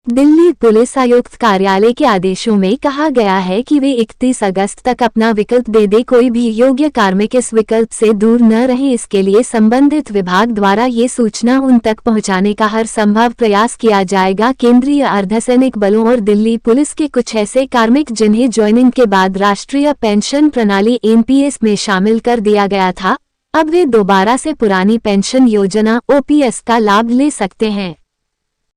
Delhi police आयुक्त कार्यालय के आदेशों में कहा गया है कि वे 31 अगस्त तक अपना विकल्प दे दे। कोई भी योग्य कार्मिक इस विकल्प से दूर न रहे, इसके लिए संबंधित विभाग द्वारा ये सूचना उन तक पहुंचाने का हर संभव प्रयास किया जाएगा। केंद्रीय अर्धसैनिक बलों और दिल्ली पुलिस के कुछ ऐसे कार्मिक जिन्हें ज्वाइनिंग के बाद राष्ट्रीय पेंशन प्रणाली एनपीएस में शामिल कर दिया गया था, अब वे दोबारा से पुरानी पेंशन योजना ओपीएस का लाभ ले सकते हैं।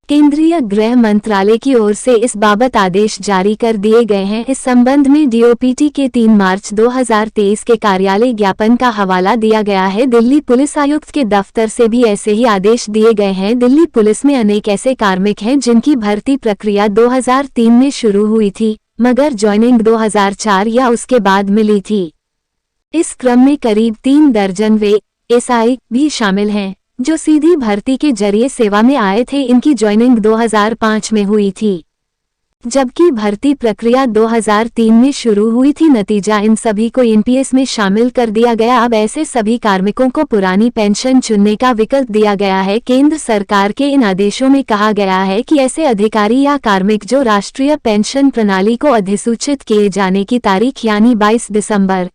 केंद्रीय गृह मंत्रालय की ओर से इस बाबत आदेश जारी कर दिए गए हैं। इस संबंध में डीओपीटी के 3 मार्च 2023 के कार्यालय ज्ञापन का हवाला दिया गया है। दिल्ली पुलिस आयुक्त के दफ्तर से भी ऐसे ही आदेश दिए गए हैं। दिल्ली पुलिस में अनेक ऐसे कार्मिक हैं जिनकी भर्ती प्रक्रिया 2003 में शुरू हुई थी, मगर ज्वाइनिंग 2004 या उसके बाद मिली थी। इस क्रम में करीब 3 दर्जन वे एसआई भी शामिल हैं जो सीधी भर्ती के जरिए सेवा में आए थे। इनकी ज्वाइनिंग 2005 में हुई थी, जबकि भर्ती प्रक्रिया 2003 में शुरू हुई थी। नतीजा, इन सभी को एनपीएस में शामिल कर दिया गया। अब ऐसे सभी कार्मिकों को पुरानी पेंशन चुनने का विकल्प दिया गया है। केंद्र सरकार के इन आदेशों में कहा गया है कि ऐसे अधिकारी या कार्मिक जो राष्ट्रीय पेंशन प्रणाली को अधिसूचित किए जाने की तारीख यानी 22 दिसंबर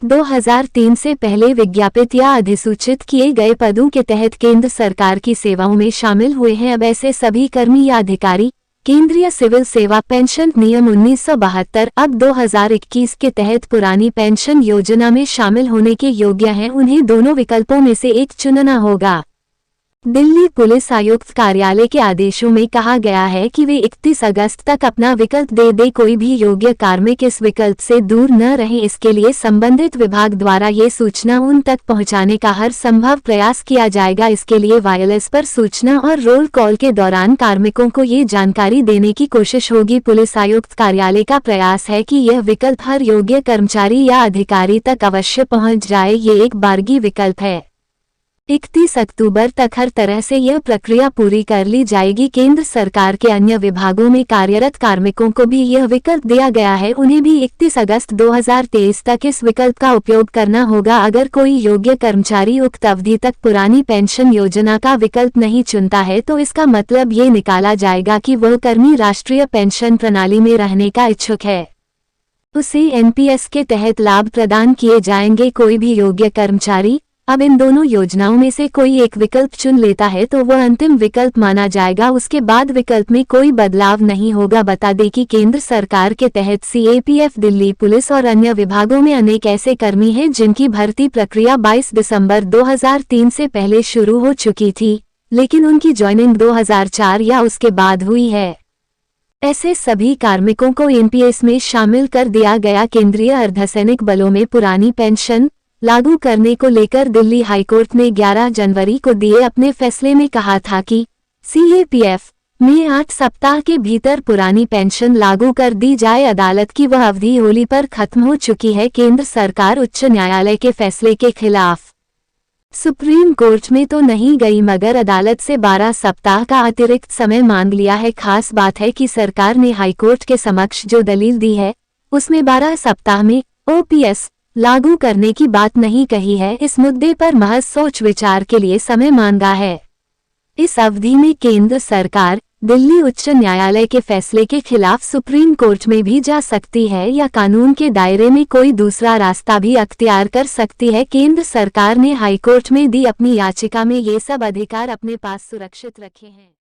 2003 से पहले विज्ञापित या अधिसूचित किए गए पदों के तहत केंद्र सरकार की सेवाओं में शामिल हुए हैं, अब ऐसे सभी कर्मी या अधिकारी केंद्रीय सिविल सेवा पेंशन नियम 1972 अब 2021 के तहत पुरानी पेंशन योजना में शामिल होने के योग्य हैं। उन्हें दोनों विकल्पों में से एक चुनना होगा। दिल्ली पुलिस आयुक्त कार्यालय के आदेशों में कहा गया है कि वे 31 अगस्त तक अपना विकल्प दे दे। कोई भी योग्य कार्मिक इस विकल्प से दूर न रहे, इसके लिए संबंधित विभाग द्वारा ये सूचना उन तक पहुंचाने का हर संभव प्रयास किया जाएगा। इसके लिए वायरलेस पर सूचना और रोल कॉल के दौरान कार्मिकों को ये जानकारी देने की कोशिश होगी। पुलिस आयुक्त कार्यालय का प्रयास है कि यह विकल्प हर योग्य कर्मचारी या अधिकारी तक अवश्य पहुँच जाए। ये एक बारगी विकल्प है। 31 अक्टूबर तक हर तरह से यह प्रक्रिया पूरी कर ली जाएगी। केंद्र सरकार के अन्य विभागों में कार्यरत कार्मिकों को भी यह विकल्प दिया गया है, उन्हें भी 31 अगस्त 2023 तक इस विकल्प का उपयोग करना होगा। अगर कोई योग्य कर्मचारी उक्त अवधि तक पुरानी पेंशन योजना का विकल्प नहीं चुनता है तो इसका मतलब ये निकाला जाएगा कि वह कर्मी राष्ट्रीय पेंशन प्रणाली में रहने का इच्छुक है, उसे एनपीएस के तहत लाभ प्रदान किए जाएंगे। कोई भी योग्य कर्मचारी अब इन दोनों योजनाओं में से कोई एक विकल्प चुन लेता है तो वह अंतिम विकल्प माना जाएगा। उसके बाद विकल्प में कोई बदलाव नहीं होगा। बता दें कि केंद्र सरकार के तहत सीएपीएफ, दिल्ली पुलिस और अन्य विभागों में अनेक ऐसे कर्मी हैं जिनकी भर्ती प्रक्रिया 22 दिसंबर 2003 से पहले शुरू हो चुकी थी, लेकिन उनकी ज्वाइनिंग 2004 या उसके बाद हुई है। ऐसे सभी कार्मिकों को एनपीएस में शामिल कर दिया गया। केंद्रीय अर्धसैनिक बलों में पुरानी पेंशन लागू करने को लेकर दिल्ली हाईकोर्ट ने 11 जनवरी को दिए अपने फैसले में कहा था कि सीएपीएफ में 8 सप्ताह के भीतर पुरानी पेंशन लागू कर दी जाए। अदालत की वह अवधि होली पर खत्म हो चुकी है। केंद्र सरकार उच्च न्यायालय के फैसले के खिलाफ सुप्रीम कोर्ट में तो नहीं गई, मगर अदालत से 12 सप्ताह का अतिरिक्त समय मांग लिया है। खास बात है कि सरकार ने हाईकोर्ट के समक्ष जो दलील दी है उसमें 12 सप्ताह में ओपीएस लागू करने की बात नहीं कही है। इस मुद्दे पर महज सोच विचार के लिए समय मांगा है। इस अवधि में केंद्र सरकार दिल्ली उच्च न्यायालय के फैसले के खिलाफ सुप्रीम कोर्ट में भी जा सकती है या कानून के दायरे में कोई दूसरा रास्ता भी अख्तियार कर सकती है। केंद्र सरकार ने हाईकोर्ट में दी अपनी याचिका में ये सब अधिकार अपने पास सुरक्षित रखे हैं।